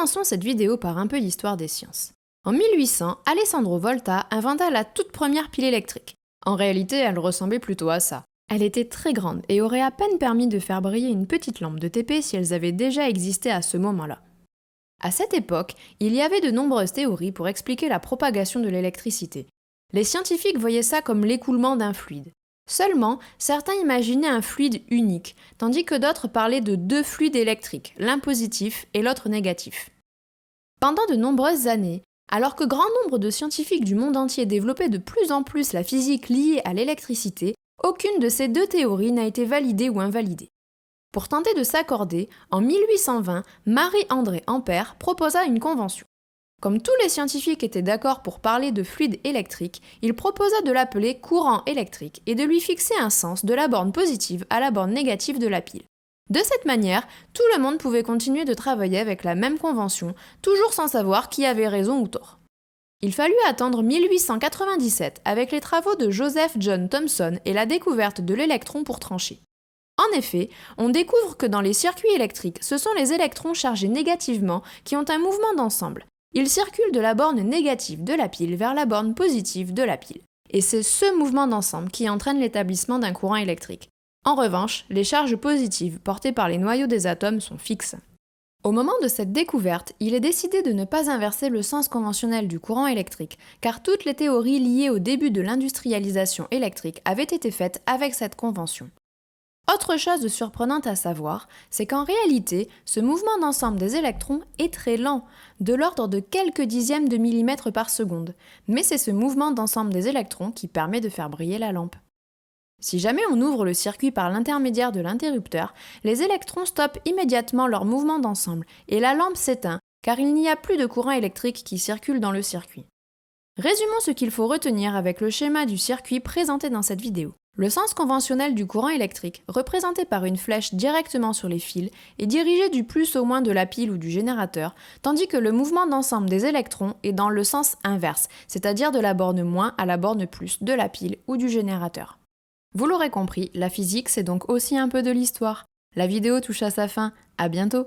Commençons cette vidéo par un peu d'histoire des sciences. En 1800, Alessandro Volta inventa la toute première pile électrique. En réalité, elle ressemblait plutôt à ça. Elle était très grande et aurait à peine permis de faire briller une petite lampe de TP si elles avaient déjà existé à ce moment-là. À cette époque, il y avait de nombreuses théories pour expliquer la propagation de l'électricité. Les scientifiques voyaient ça comme l'écoulement d'un fluide. Seulement, certains imaginaient un fluide unique, tandis que d'autres parlaient de deux fluides électriques, l'un positif et l'autre négatif. Pendant de nombreuses années, alors que grand nombre de scientifiques du monde entier développaient de plus en plus la physique liée à l'électricité, aucune de ces deux théories n'a été validée ou invalidée. Pour tenter de s'accorder, en 1820, Marie-André Ampère proposa une convention. Comme tous les scientifiques étaient d'accord pour parler de fluide électrique, il proposa de l'appeler courant électrique et de lui fixer un sens de la borne positive à la borne négative de la pile. De cette manière, tout le monde pouvait continuer de travailler avec la même convention, toujours sans savoir qui avait raison ou tort. Il fallut attendre 1897 avec les travaux de Joseph John Thomson et la découverte de l'électron pour trancher. En effet, on découvre que dans les circuits électriques, ce sont les électrons chargés négativement qui ont un mouvement d'ensemble. Ils circulent de la borne négative de la pile vers la borne positive de la pile. Et c'est ce mouvement d'ensemble qui entraîne l'établissement d'un courant électrique. En revanche, les charges positives portées par les noyaux des atomes sont fixes. Au moment de cette découverte, il est décidé de ne pas inverser le sens conventionnel du courant électrique, car toutes les théories liées au début de l'industrialisation électrique avaient été faites avec cette convention. Autre chose de surprenante à savoir, c'est qu'en réalité, ce mouvement d'ensemble des électrons est très lent, de l'ordre de quelques dixièmes de millimètre par seconde, mais c'est ce mouvement d'ensemble des électrons qui permet de faire briller la lampe. Si jamais on ouvre le circuit par l'intermédiaire de l'interrupteur, les électrons stoppent immédiatement leur mouvement d'ensemble et la lampe s'éteint, car il n'y a plus de courant électrique qui circule dans le circuit. Résumons ce qu'il faut retenir avec le schéma du circuit présenté dans cette vidéo. Le sens conventionnel du courant électrique, représenté par une flèche directement sur les fils, est dirigé du plus au moins de la pile ou du générateur, tandis que le mouvement d'ensemble des électrons est dans le sens inverse, c'est-à-dire de la borne moins à la borne plus de la pile ou du générateur. Vous l'aurez compris, la physique c'est donc aussi un peu de l'histoire. La vidéo touche à sa fin, à bientôt!